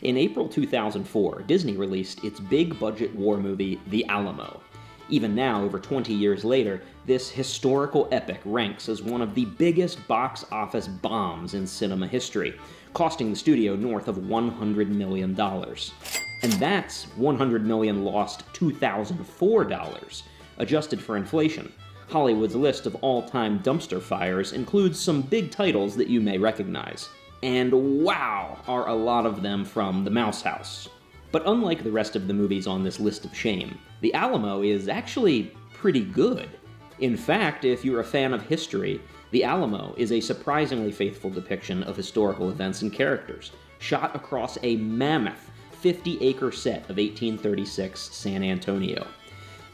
In April 2004, Disney released its big-budget war movie, The Alamo. Even now, over 20 years later, this historical epic ranks as one of the biggest box office bombs in cinema history, costing the studio north of $100 million. And that's $100 million lost $2004, adjusted for inflation. Hollywood's list of all-time dumpster fires includes some big titles that you may recognize. And wow, are a lot of them from the Mouse House. But unlike the rest of the movies on this list of shame, The Alamo is actually pretty good. In fact, if you're a fan of history, The Alamo is a surprisingly faithful depiction of historical events and characters, shot across a mammoth 50-acre set of 1836 San Antonio.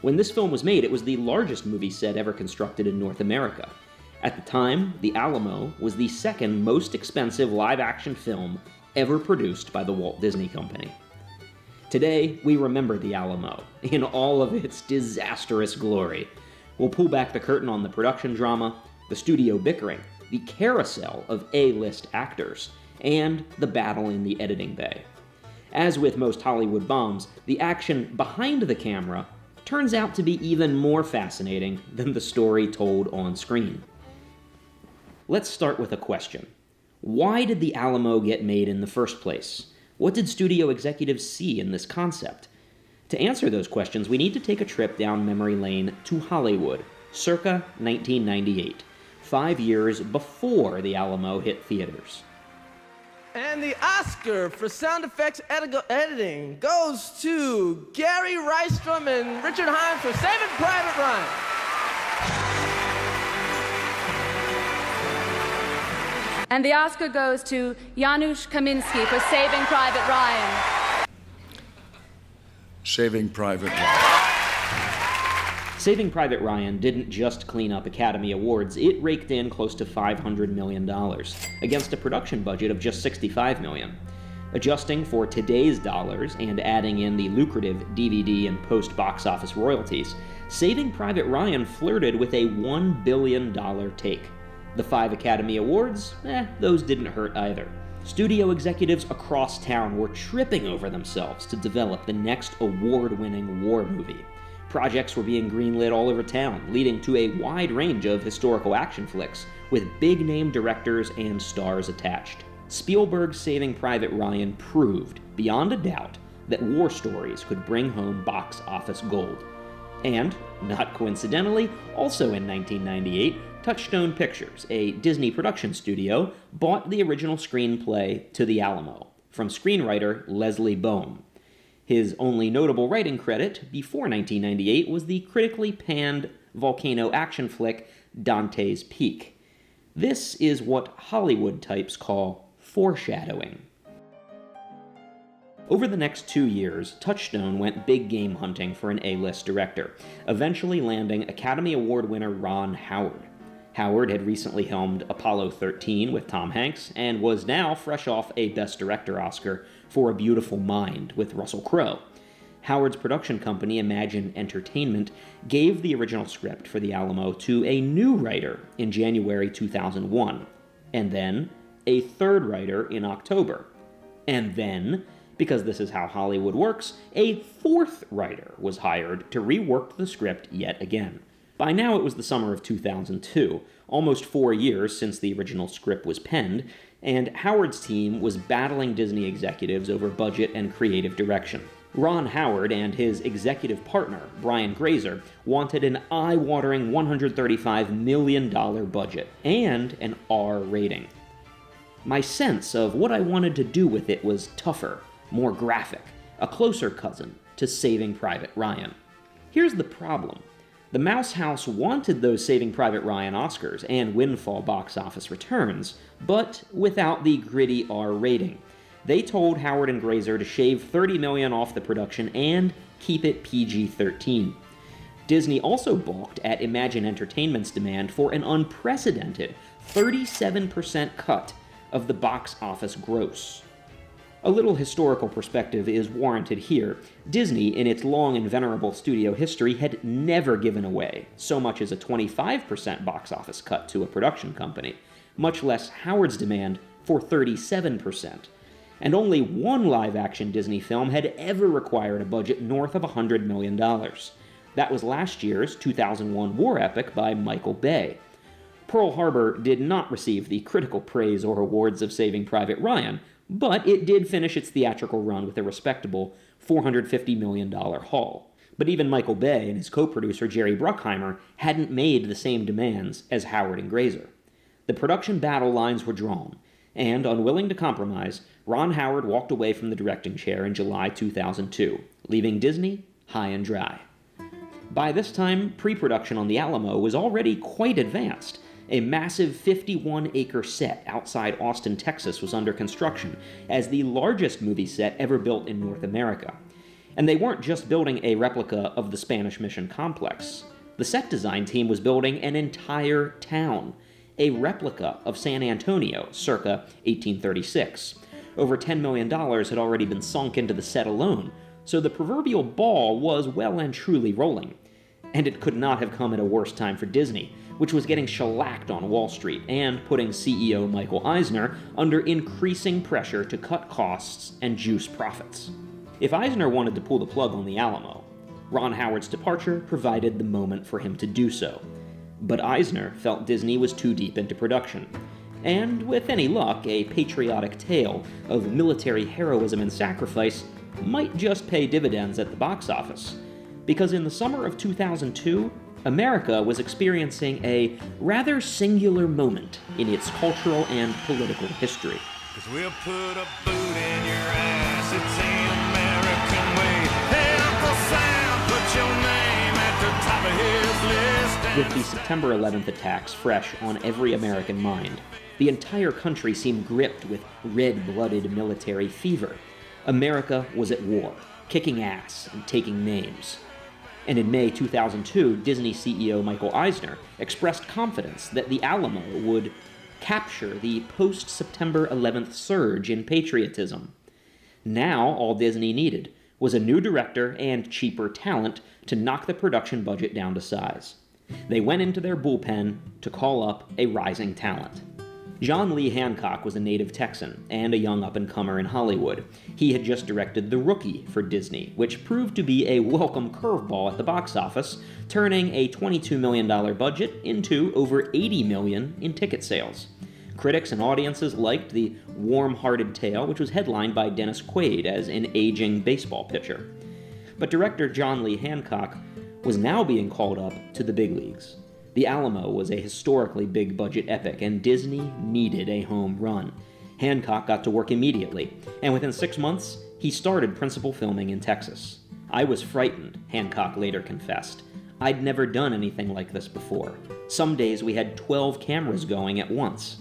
When this film was made, it was the largest movie set ever constructed in North America. At the time, The Alamo was the second most expensive live-action film ever produced by the Walt Disney Company. Today, we remember The Alamo in all of its disastrous glory. We'll pull back the curtain on the production drama, the studio bickering, the carousel of A-list actors, and the battle in the editing bay. As with most Hollywood bombs, the action behind the camera turns out to be even more fascinating than the story told on screen. Let's start with a question. Why did The Alamo get made in the first place? What did studio executives see in this concept? To answer those questions, we need to take a trip down memory lane to Hollywood, circa 1998, 5 years before The Alamo hit theaters. And the Oscar for sound effects editing goes to Gary Rystrom and Richard Hines for Saving Private Ryan. And the Oscar goes to Janusz Kaminski for Saving Private Ryan. Saving Private Ryan. Saving Private Ryan didn't just clean up Academy Awards, it raked in close to $500 million, against a production budget of just $65 million. Adjusting for today's dollars and adding in the lucrative DVD and post-box office royalties, Saving Private Ryan flirted with a $1 billion take. The 5 Academy Awards? Those didn't hurt either. Studio executives across town were tripping over themselves to develop the next award-winning war movie. Projects were being greenlit all over town, leading to a wide range of historical action flicks, with big-name directors and stars attached. Spielberg's Saving Private Ryan proved, beyond a doubt, that war stories could bring home box office gold. And, not coincidentally, also in 1998, Touchstone Pictures, a Disney production studio, bought the original screenplay to The Alamo, from screenwriter Leslie Bohm. His only notable writing credit before 1998 was the critically panned volcano action flick Dante's Peak. This is what Hollywood types call foreshadowing. Over the next 2 years, Touchstone went big game hunting for an A-list director, eventually landing Academy Award winner Ron Howard. Howard had recently helmed Apollo 13 with Tom Hanks, and was now fresh off a Best Director Oscar for A Beautiful Mind with Russell Crowe. Howard's production company, Imagine Entertainment, gave the original script for The Alamo to a new writer in January 2001, and then a third writer in October. And then, because this is how Hollywood works, a fourth writer was hired to rework the script yet again. By now it was the summer of 2002, almost 4 years since the original script was penned, and Howard's team was battling Disney executives over budget and creative direction. Ron Howard and his executive partner, Brian Grazer, wanted an eye-watering $135 million budget and an R rating. My sense of what I wanted to do with it was tougher, more graphic, a closer cousin to Saving Private Ryan. Here's the problem. The Mouse House wanted those Saving Private Ryan Oscars and windfall box office returns, but without the gritty R rating. They told Howard and Grazer to shave $30 million off the production and keep it PG-13. Disney also balked at Imagine Entertainment's demand for an unprecedented 37% cut of the box office gross. A little historical perspective is warranted here. Disney, in its long and venerable studio history, had never given away so much as a 25% box office cut to a production company, much less Howard's demand for 37%. and only one live-action Disney film had ever required a budget north of $100 million. That was last year's 2001 war epic by Michael Bay. Pearl Harbor did not receive the critical praise or awards of Saving Private Ryan, but it did finish its theatrical run with a respectable $450 million haul. But even Michael Bay and his co-producer Jerry Bruckheimer hadn't made the same demands as Howard and Grazer. The production battle lines were drawn, and unwilling to compromise, Ron Howard walked away from the directing chair in July 2002, leaving Disney high and dry. By this time, pre-production on the Alamo was already quite advanced. A massive 51-acre set outside Austin, Texas was under construction as the largest movie set ever built in North America. And they weren't just building a replica of the Spanish Mission complex. The set design team was building an entire town, a replica of San Antonio, circa 1836. Over $10 million had already been sunk into the set alone, so the proverbial ball was well and truly rolling. And it could not have come at a worse time for Disney, which was getting shellacked on Wall Street and putting CEO Michael Eisner under increasing pressure to cut costs and juice profits. If Eisner wanted to pull the plug on the Alamo, Ron Howard's departure provided the moment for him to do so. But Eisner felt Disney was too deep into production, and with any luck, a patriotic tale of military heroism and sacrifice might just pay dividends at the box office. Because in the summer of 2002, America was experiencing a rather singular moment in its cultural and political history. 'Cause we'll put a boot in your ass, it's the American way. Hey, Uncle Sam, put your name at the top of his list. With the September 11th attacks fresh on every American mind, the entire country seemed gripped with red-blooded military fever. America was at war, kicking ass and taking names. And in May 2002, Disney CEO Michael Eisner expressed confidence that the Alamo would capture the post-September 11th surge in patriotism. Now, all Disney needed was a new director and cheaper talent to knock the production budget down to size. They went into their bullpen to call up a rising talent. John Lee Hancock was a native Texan and a young up-and-comer in Hollywood. He had just directed The Rookie for Disney, which proved to be a welcome curveball at the box office, turning a $22 million budget into over $80 million in ticket sales. Critics and audiences liked the warm-hearted tale, which was headlined by Dennis Quaid as an aging baseball pitcher. But director John Lee Hancock was now being called up to the big leagues. The Alamo was a historically big-budget epic, and Disney needed a home run. Hancock got to work immediately, and within 6 months, he started principal filming in Texas. "I was frightened," Hancock later confessed. "I'd never done anything like this before. Some days we had 12 cameras going at once."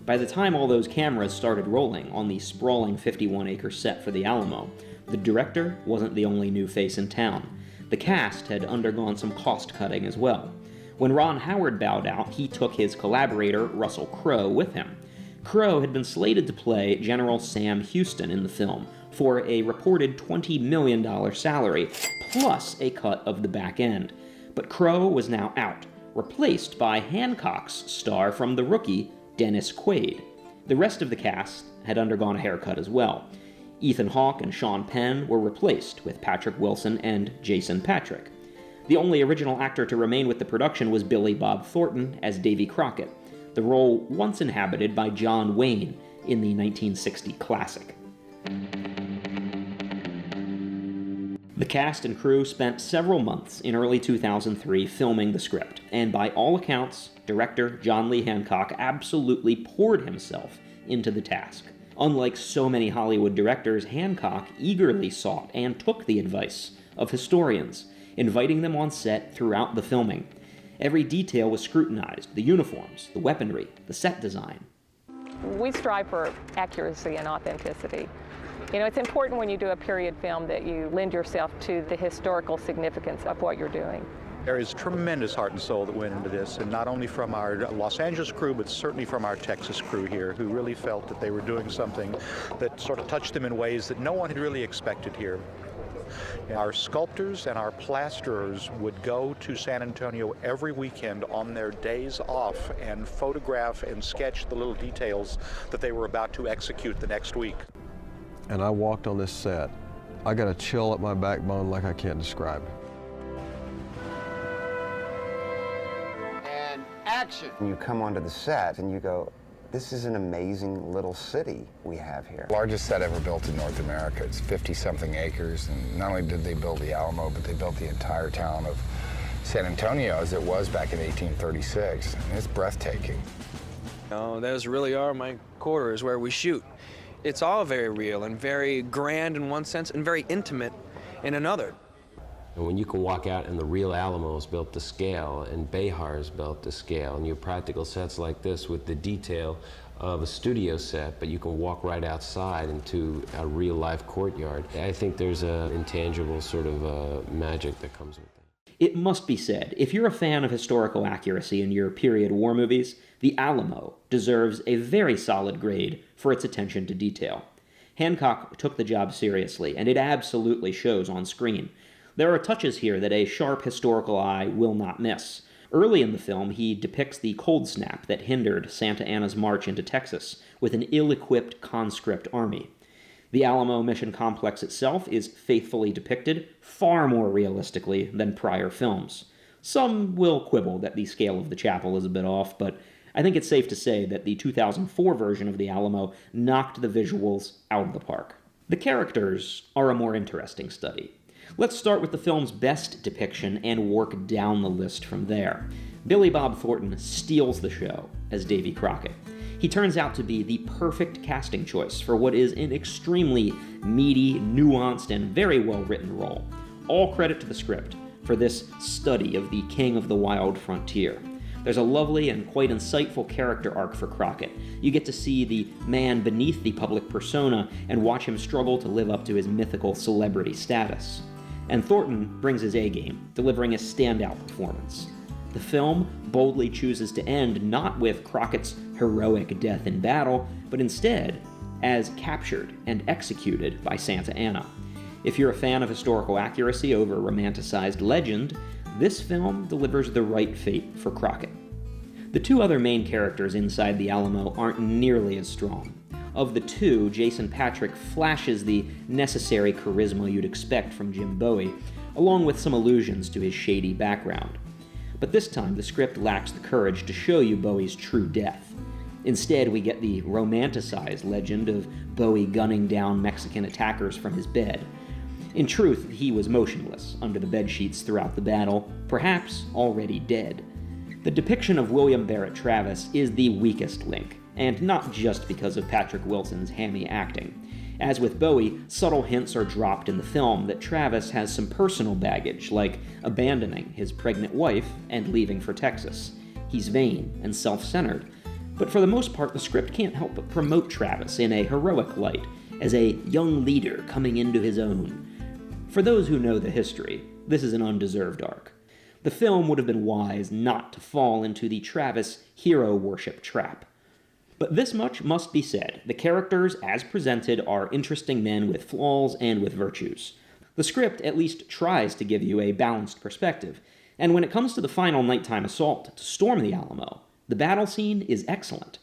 By the time all those cameras started rolling on the sprawling 51-acre set for the Alamo, the director wasn't the only new face in town. The cast had undergone some cost-cutting as well. When Ron Howard bowed out, he took his collaborator, Russell Crowe, with him. Crowe had been slated to play General Sam Houston in the film for a reported $20 million salary, plus a cut of the back end. But Crowe was now out, replaced by Hancock's star from The Rookie, Dennis Quaid. The rest of the cast had undergone a haircut as well. Ethan Hawke and Sean Penn were replaced with Patrick Wilson and Jason Patric. The only original actor to remain with the production was Billy Bob Thornton as Davy Crockett, the role once inhabited by John Wayne in the 1960 classic. The cast and crew spent several months in early 2003 filming the script, and by all accounts, director John Lee Hancock absolutely poured himself into the task. Unlike so many Hollywood directors, Hancock eagerly sought and took the advice of historians, inviting them on set throughout the filming. Every detail was scrutinized: the uniforms, the weaponry, the set design. We strive for accuracy and authenticity. You know, it's important when you do a period film that you lend yourself to the historical significance of what you're doing. There is tremendous heart and soul that went into this, and not only from our Los Angeles crew, but certainly from our Texas crew here, who really felt that they were doing something that sort of touched them in ways that no one had really expected here. Our sculptors and our plasterers would go to San Antonio every weekend on their days off and photograph and sketch the little details that they were about to execute the next week. and I walked on this set, I got a chill up my backbone like I can't describe. And action! You come onto the set and you go, this is an amazing little city we have here. Largest set ever built in North America. It's 50-something acres, and not only did they build the Alamo, but they built the entire town of San Antonio as it was back in 1836. And it's breathtaking. Oh, those really are my quarters where we shoot. It's all very real and very grand in one sense and very intimate in another. And when you can walk out and the real Alamo is built to scale and Behar is built to scale, and you have practical sets like this with the detail of a studio set, but you can walk right outside into a real life courtyard, I think there's an intangible sort of magic that comes with that. It must be said, if you're a fan of historical accuracy in your period war movies, the Alamo deserves a very solid grade for its attention to detail. Hancock took the job seriously, and it absolutely shows on screen. There are touches here that a sharp historical eye will not miss. Early in the film, he depicts the cold snap that hindered Santa Anna's march into Texas with an ill-equipped conscript army. The Alamo mission complex itself is faithfully depicted, far more realistically than prior films. Some will quibble that the scale of the chapel is a bit off, but I think it's safe to say that the 2004 version of the Alamo knocked the visuals out of the park. The characters are a more interesting study. Let's start with the film's best depiction and work down the list from there. Billy Bob Thornton steals the show as Davy Crockett. He turns out to be the perfect casting choice for what is an extremely meaty, nuanced, and very well-written role. All credit to the script for this study of the king of the wild frontier. There's a lovely and quite insightful character arc for Crockett. You get to see the man beneath the public persona and watch him struggle to live up to his mythical celebrity status. And Thornton brings his A-game, delivering a standout performance. The film boldly chooses to end not with Crockett's heroic death in battle, but instead as captured and executed by Santa Anna. If you're a fan of historical accuracy over romanticized legend, this film delivers the right fate for Crockett. The two other main characters inside the Alamo aren't nearly as strong. Of the two, Jason Patric flashes the necessary charisma you'd expect from Jim Bowie, along with some allusions to his shady background. But this time, the script lacks the courage to show you Bowie's true death. Instead, we get the romanticized legend of Bowie gunning down Mexican attackers from his bed. In truth, he was motionless under the bedsheets throughout the battle, perhaps already dead. The depiction of William Barrett Travis is the weakest link, and not just because of Patrick Wilson's hammy acting. As with Bowie, subtle hints are dropped in the film that Travis has some personal baggage, like abandoning his pregnant wife and leaving for Texas. He's vain and self-centered, but for the most part, the script can't help but promote Travis in a heroic light, as a young leader coming into his own. For those who know the history, this is an undeserved arc. The film would have been wise not to fall into the Travis hero worship trap. But this much must be said. The characters, as presented, are interesting men with flaws and with virtues. The script at least tries to give you a balanced perspective, and when it comes to the final nighttime assault to storm the Alamo, the battle scene is excellent.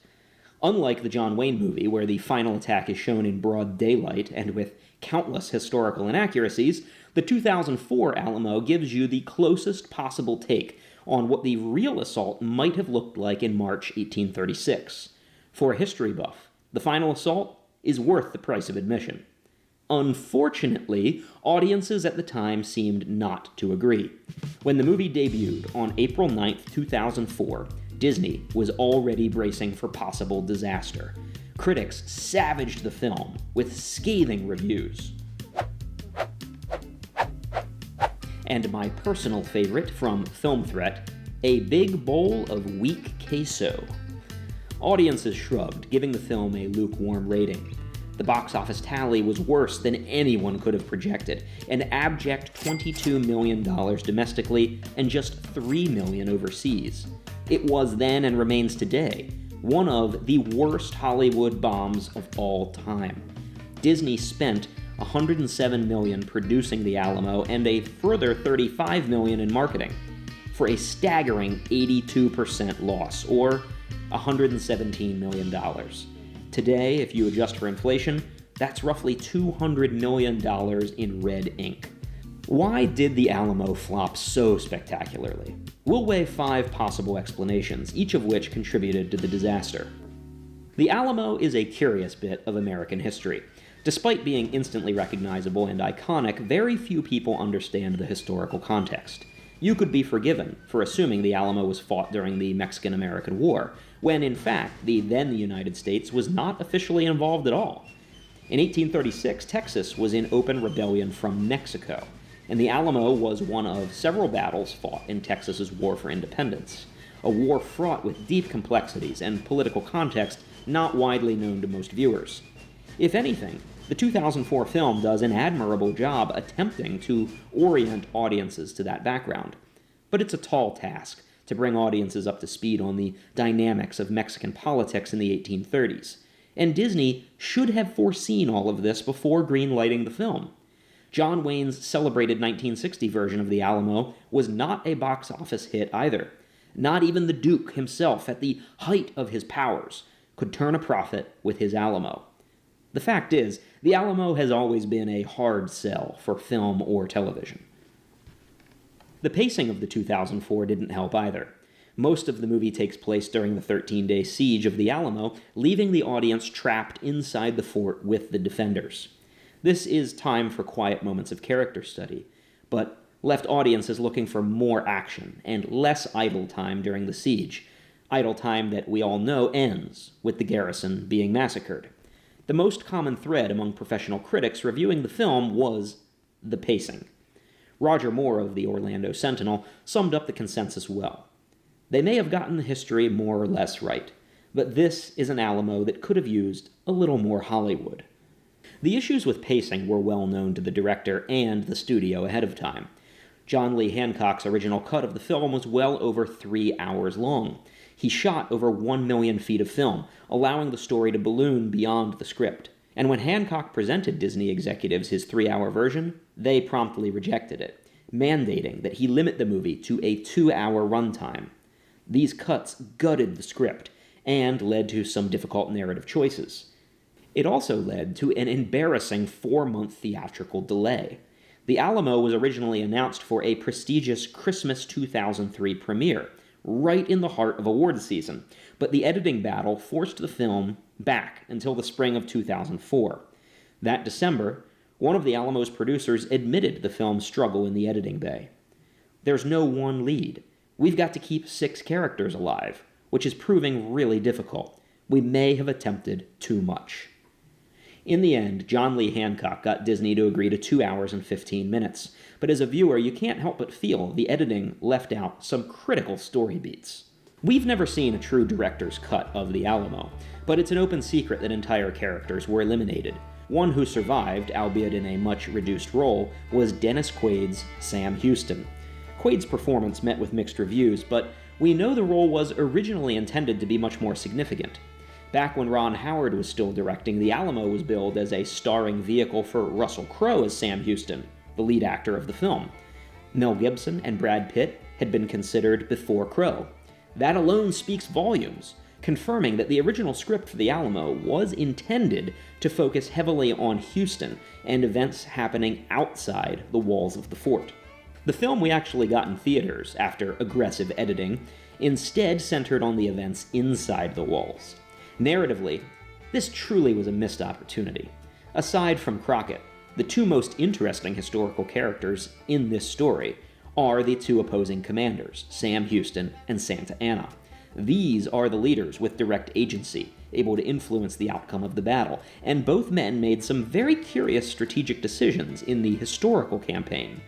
Unlike the John Wayne movie, where the final attack is shown in broad daylight and with countless historical inaccuracies, the 2004 Alamo gives you the closest possible take on what the real assault might have looked like in March 1836. For a history buff, the final assault is worth the price of admission. Unfortunately, audiences at the time seemed not to agree. When the movie debuted on April 9, 2004, Disney was already bracing for possible disaster. Critics savaged the film with scathing reviews. And my personal favorite from Film Threat, a big bowl of weak queso. Audiences shrugged, giving the film a lukewarm rating. The box office tally was worse than anyone could have projected, an abject $22 million domestically and just $3 million overseas. It was then and remains today one of the worst Hollywood bombs of all time. Disney spent $107 million producing the Alamo and a further $35 million in marketing, for a staggering 82% loss, or $117 million. Today, if you adjust for inflation, That's roughly $200 million in red ink. Why did the Alamo flop so spectacularly? We'll weigh 5 possible explanations, each of which contributed to the disaster. The Alamo is a curious bit of American history. Despite being instantly recognizable and iconic, very few people understand the historical context. You could be forgiven for assuming the Alamo was fought during the Mexican-American War, when in fact the then United States was not officially involved at all. In 1836, Texas was in open rebellion from Mexico, and the Alamo was one of several battles fought in Texas's War for Independence, a war fraught with deep complexities and political context not widely known to most viewers. If anything, the 2004 film does an admirable job attempting to orient audiences to that background, but it's a tall task to bring audiences up to speed on the dynamics of Mexican politics in the 1830s, and Disney should have foreseen all of this before greenlighting the film. John Wayne's celebrated 1960 version of The Alamo was not a box office hit either. Not even the Duke himself, at the height of his powers, could turn a profit with his Alamo. The fact is, The Alamo has always been a hard sell for film or television. The pacing of the 2004 didn't help either. Most of the movie takes place during the 13-day siege of the Alamo, leaving the audience trapped inside the fort with the defenders. This is time for quiet moments of character study, but left audiences looking for more action and less idle time during the siege, idle time that we all know ends with the garrison being massacred. The most common thread among professional critics reviewing the film was the pacing. Roger Moore of the Orlando Sentinel summed up the consensus well. They may have gotten the history more or less right, but this is an Alamo that could have used a little more Hollywood. The issues with pacing were well known to the director and the studio ahead of time. John Lee Hancock's original cut of the film was well over 3 hours long. He shot over 1 million feet of film, allowing the story to balloon beyond the script. And when Hancock presented Disney executives his 3-hour version, they promptly rejected it, mandating that he limit the movie to a 2-hour runtime. These cuts gutted the script and led to some difficult narrative choices. It also led to an embarrassing 4-month theatrical delay. The Alamo was originally announced for a prestigious Christmas 2003 premiere, right in the heart of awards season, but the editing battle forced the film back until the spring of 2004. That December, one of the Alamo's producers admitted the film's struggle in the editing bay. There's no one lead. We've got to keep 6 characters alive, which is proving really difficult. We may have attempted too much. In the end, John Lee Hancock got Disney to agree to 2 hours and 15 minutes, but as a viewer, you can't help but feel the editing left out some critical story beats. We've never seen a true director's cut of The Alamo, but it's an open secret that entire characters were eliminated. One who survived, albeit in a much reduced role, was Dennis Quaid's Sam Houston. Quaid's performance met with mixed reviews, but we know the role was originally intended to be much more significant. Back when Ron Howard was still directing, The Alamo was billed as a starring vehicle for Russell Crowe as Sam Houston, the lead actor of the film. Mel Gibson and Brad Pitt had been considered before Crowe. That alone speaks volumes, confirming that the original script for The Alamo was intended to focus heavily on Houston and events happening outside the walls of the fort. The film we actually got in theaters, after aggressive editing, instead centered on the events inside the walls. Narratively, this truly was a missed opportunity. Aside from Crockett, the 2 most interesting historical characters in this story are the 2 opposing commanders, Sam Houston and Santa Anna. These are the leaders with direct agency, able to influence the outcome of the battle, and both men made some very curious strategic decisions in the historical campaign.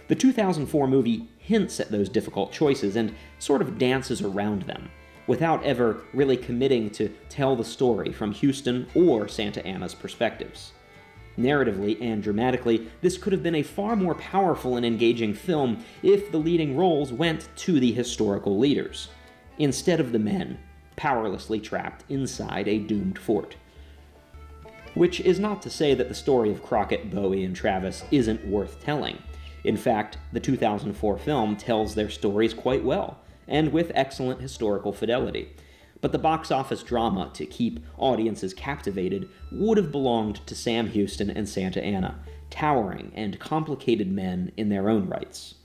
The 2004 movie hints at those difficult choices and sort of dances around them, without ever really committing to tell the story from Houston or Santa Anna's perspectives. Narratively and dramatically, this could have been a far more powerful and engaging film if the leading roles went to the historical leaders, instead of the men, powerlessly trapped inside a doomed fort. Which is not to say that the story of Crockett, Bowie, and Travis isn't worth telling. In fact, the 2004 film tells their stories quite well, and with excellent historical fidelity. But the box office drama to keep audiences captivated would have belonged to Sam Houston and Santa Anna, towering and complicated men in their own rights.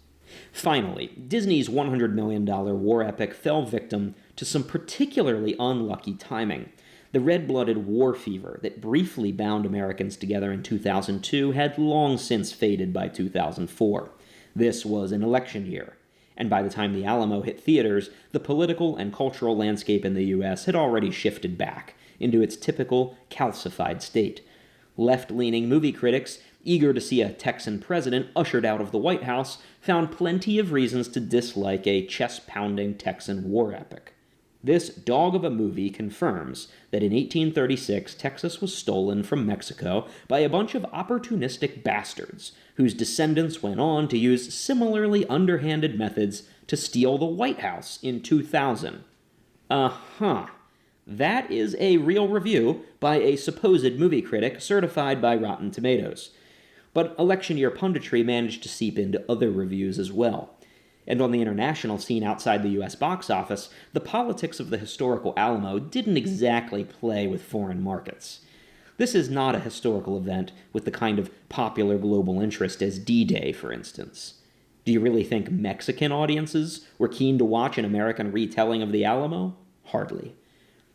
Finally, Disney's $100 million war epic fell victim to some particularly unlucky timing. The red-blooded war fever that briefly bound Americans together in 2002 had long since faded by 2004. This was an election year, and by the time the Alamo hit theaters, the political and cultural landscape in the U.S. had already shifted back into its typical calcified state. Left-leaning movie critics, eager to see a Texan president ushered out of the White House, found plenty of reasons to dislike a chest-pounding Texan war epic. This dog of a movie confirms that in 1836 Texas was stolen from Mexico by a bunch of opportunistic bastards whose descendants went on to use similarly underhanded methods to steal the White House in 2000. That is a real review by a supposed movie critic certified by Rotten Tomatoes. But election year punditry managed to seep into other reviews as well. And on the international scene outside the US box office, the politics of the historical Alamo didn't exactly play with foreign markets. This is not a historical event with the kind of popular global interest as D-Day, for instance. Do you really think Mexican audiences were keen to watch an American retelling of the Alamo? Hardly.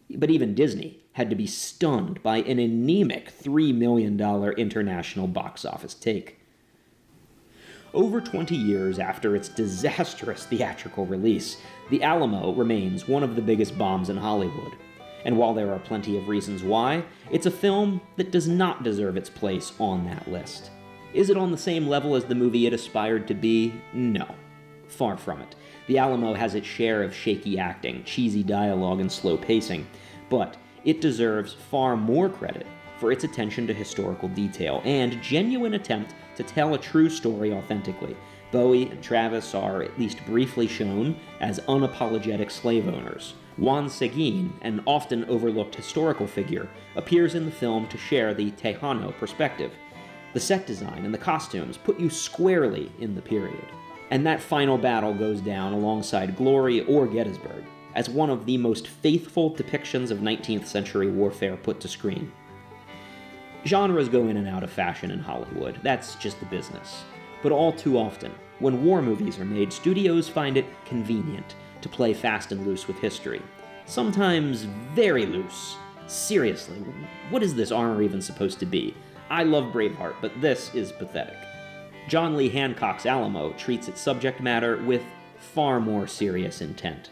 But even Disney had to be stunned by an anemic $3 million international box office take. Over 20 years after its disastrous theatrical release, The Alamo remains one of the biggest bombs in Hollywood. And while there are plenty of reasons why, it's a film that does not deserve its place on that list. Is it on the same level as the movie it aspired to be? No. Far from it. The Alamo has its share of shaky acting, cheesy dialogue, and slow pacing, but it deserves far more credit for its attention to historical detail and genuine attempt to tell a true story authentically. Bowie and Travis are at least briefly shown as unapologetic slave owners. Juan Seguin, an often overlooked historical figure, appears in the film to share the Tejano perspective. The set design and the costumes put you squarely in the period. And that final battle goes down alongside Glory or Gettysburg as one of the most faithful depictions of 19th century warfare put to screen. Genres go in and out of fashion in Hollywood, that's just the business. But all too often, when war movies are made, studios find it convenient to play fast and loose with history. Sometimes very loose. Seriously, what is this armor even supposed to be? I love Braveheart, but this is pathetic. John Lee Hancock's Alamo treats its subject matter with far more serious intent.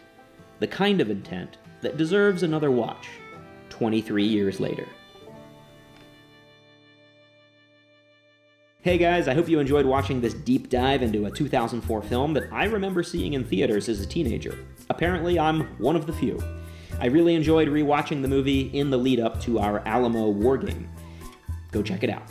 The kind of intent that deserves another watch, 23 years later. Hey guys, I hope you enjoyed watching this deep dive into a 2004 film that I remember seeing in theaters as a teenager. Apparently, I'm one of the few. I really enjoyed rewatching the movie in the lead up to our Alamo war game. Go check it out.